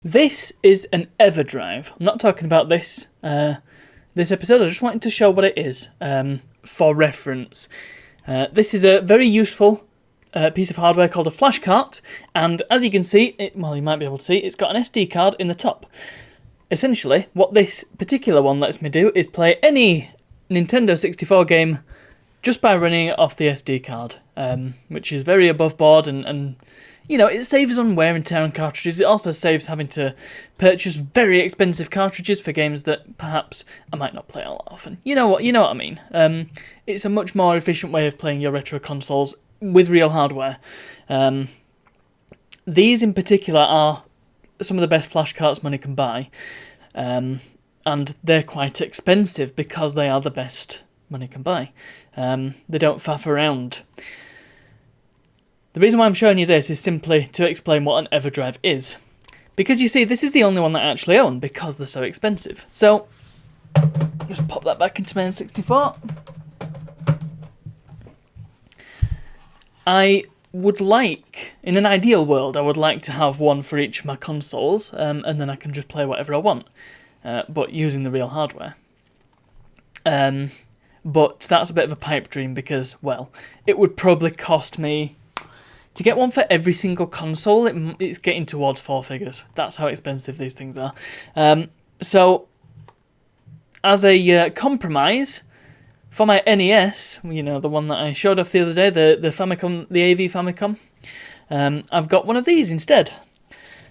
This is an EverDrive. I'm not talking about this episode. I just wanted to show what it is for reference. This is a very useful piece of hardware called a flash cart, and as you can see, you might be able to see, it's got an SD card in the top. Essentially, what this particular one lets me do is play any Nintendo 64 game just by running it off the SD card, which is very above board and you know, it saves on wear and tear on cartridges. It also saves having to purchase very expensive cartridges for games that perhaps I might not play all that often. You know what I mean. It's a much more efficient way of playing your retro consoles with real hardware. These in particular are some of the best flash carts money can buy, and they're quite expensive because they are the best money can buy. They don't faff around. The reason why I'm showing you this is simply to explain what an EverDrive is. Because you see, this is the only one that I actually own because they're so expensive. So, just pop that back into my N64. I would like, in an ideal world, I would like to have one for each of my consoles, and then I can just play whatever I want, but using the real hardware. But that's a bit of a pipe dream because, well, it would probably cost me... To get one for every single console, it's getting towards 4 figures. That's how expensive these things are. So, as a compromise, for my NES, you know, the one that I showed off the other day, the Famicom, the AV Famicom, I've got one of these instead.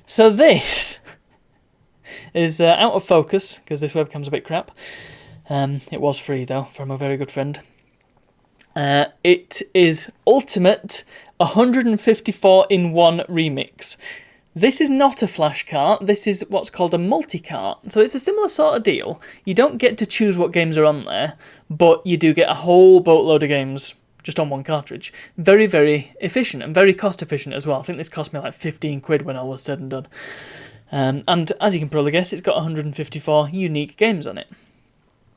So this is out of focus, because this webcam's a bit crap. It was free, though, from a very good friend. It is Ultimate 154-in-1 Remix. This is not a flash cart, this is what's called a multi-cart. So it's a similar sort of deal. You don't get to choose what games are on there, but you do get a whole boatload of games just on one cartridge. Very, very efficient and very cost efficient as well. I think this cost me like 15 quid when all was said and done. And as you can probably guess, it's got 154 unique games on it.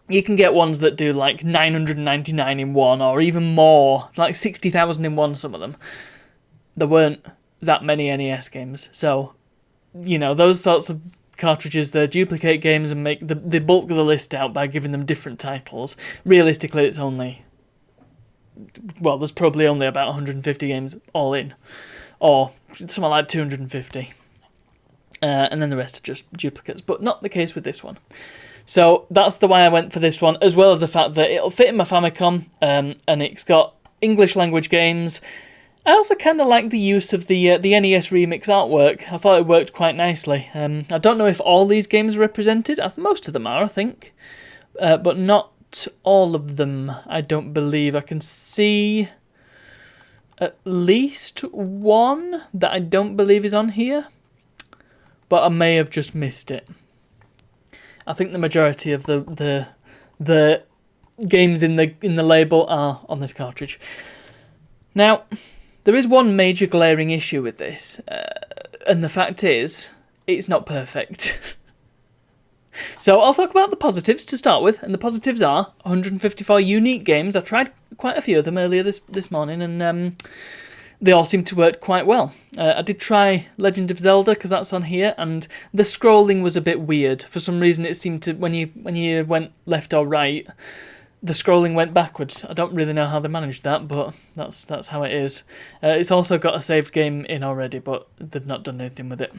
You can get ones that do like 999 in one, or even more, like 60,000 in one, some of them. There weren't that many NES games, so, you know, those sorts of cartridges, they duplicate games and make the bulk of the list out by giving them different titles. Realistically, it's only... Well, there's probably only about 150 games all in, or something like 250. And then the rest are just duplicates, but not the case with this one. So that's the way I went for this one, as well as the fact that it'll fit in my Famicom, and it's got English language games. I also kind of like the use of the NES Remix artwork. I thought it worked quite nicely. I don't know if all these games are represented. Most of them are, I think. But not all of them, I don't believe. I can see at least one that I don't believe is on here. But I may have just missed it. I think the majority of the games in the label are on this cartridge. Now, there is one major glaring issue with this, and the fact is, it's not perfect. So I'll talk about the positives to start with, and the positives are 154 unique games. I tried quite a few of them earlier this morning, and they all seem to work quite well. I did try Legend of Zelda, because that's on here, and the scrolling was a bit weird. For some reason, it seemed to, when you went left or right, the scrolling went backwards. I don't really know how they managed that, but that's how it is. It's also got a saved game in already, but they've not done anything with it.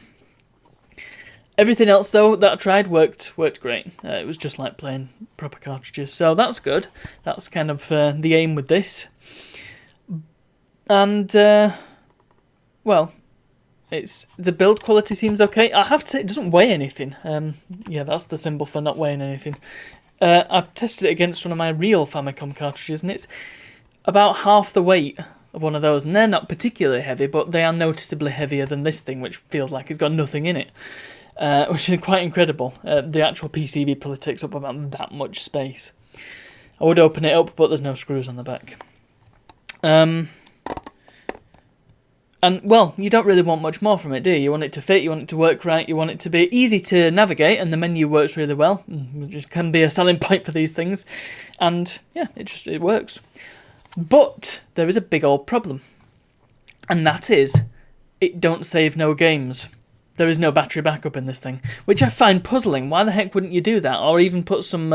Everything else, though, that I tried worked great. It was just like playing proper cartridges, so that's good. That's kind of the aim with this. And, well, the build quality seems okay. I have to say, it doesn't weigh anything. Yeah, that's the symbol for not weighing anything. I've tested it against one of my real Famicom cartridges, and it's about half the weight of one of those. And they're not particularly heavy, but they are noticeably heavier than this thing, which feels like it's got nothing in it, which is quite incredible. The actual PCB probably takes up about that much space. I would open it up, but there's no screws on the back. And, well, you don't really want much more from it, do you? You want it to fit, you want it to work right, you want it to be easy to navigate, and the menu works really well, which can be a selling point for these things. And, yeah, it works. But there is a big old problem. And that is, it don't save no games. there is no battery backup in this thing, which I find puzzling. Why the heck wouldn't you do that? Or even put some,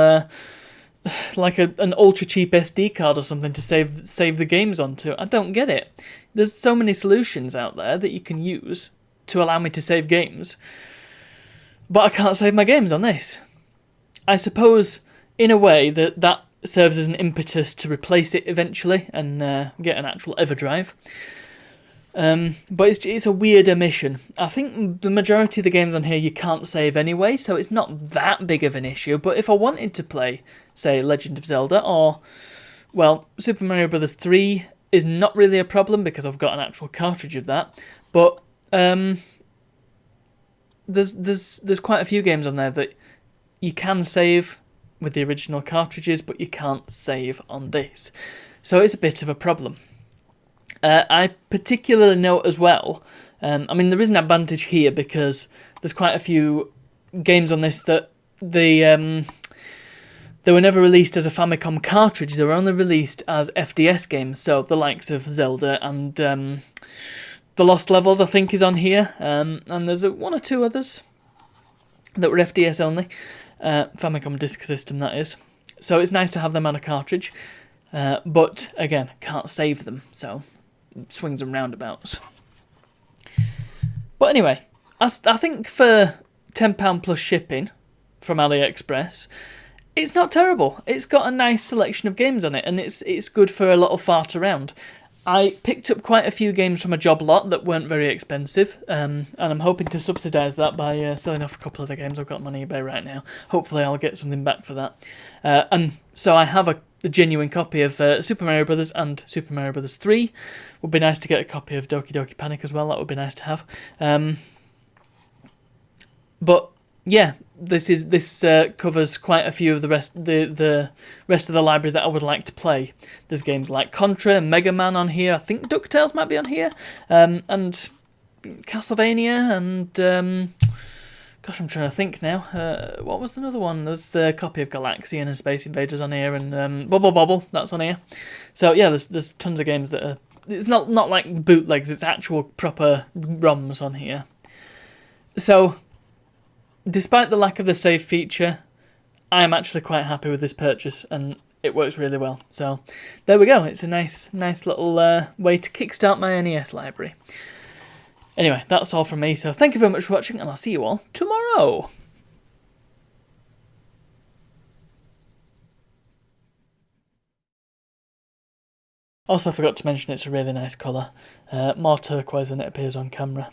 like an ultra cheap SD card or something to save the games onto? I don't get it. There's so many solutions out there that you can use to allow me to save games, but I can't save my games on this. I suppose, in a way, that serves as an impetus to replace it eventually and get an actual EverDrive. But it's a weird omission. I think the majority of the games on here you can't save anyway, so it's not that big of an issue. But if I wanted to play, say, Legend of Zelda or, well, Super Mario Bros. 3 is not really a problem because I've got an actual cartridge of that. But there's quite a few games on there that you can save with the original cartridges, but you can't save on this. So it's a bit of a problem. I particularly note as well, I mean, there is an advantage here because there's quite a few games on this that they were never released as a Famicom cartridge. They were only released as FDS games, so the likes of Zelda and The Lost Levels, I think, is on here, and there's one or two others that were FDS only, Famicom Disk System, that is. So it's nice to have them on a cartridge, but again, can't save them, so swings and roundabouts. But anyway, I think for £10 plus shipping from AliExpress, it's not terrible. It's got a nice selection of games on it, and it's good for a little fart around. I picked up quite a few games from a job lot that weren't very expensive, and I'm hoping to subsidise that by selling off a couple of the games I've got on eBay right now. Hopefully I'll get something back for that. And so I have a genuine copy of Super Mario Bros. And Super Mario Bros. 3. Would be nice to get a copy of Doki Doki Panic as well. That would be nice to have. But yeah, this covers quite a few of the rest of the library that I would like to play. There's games like Contra and Mega Man on here. I think DuckTales might be on here, and Castlevania, and gosh, I'm trying to think now. What was another one? There's a copy of Galaxian and Space Invaders on here, and Bubble Bobble, that's on here. So yeah, there's tons of games that are. It's not like bootlegs. It's actual proper ROMs on here. So, despite the lack of the save feature, I am actually quite happy with this purchase, and it works really well. So there we go. It's a nice little way to kickstart my NES library. Anyway, that's all from me, so thank you very much for watching, and I'll see you all tomorrow. Also, I forgot to mention it's a really nice colour. More turquoise than it appears on camera.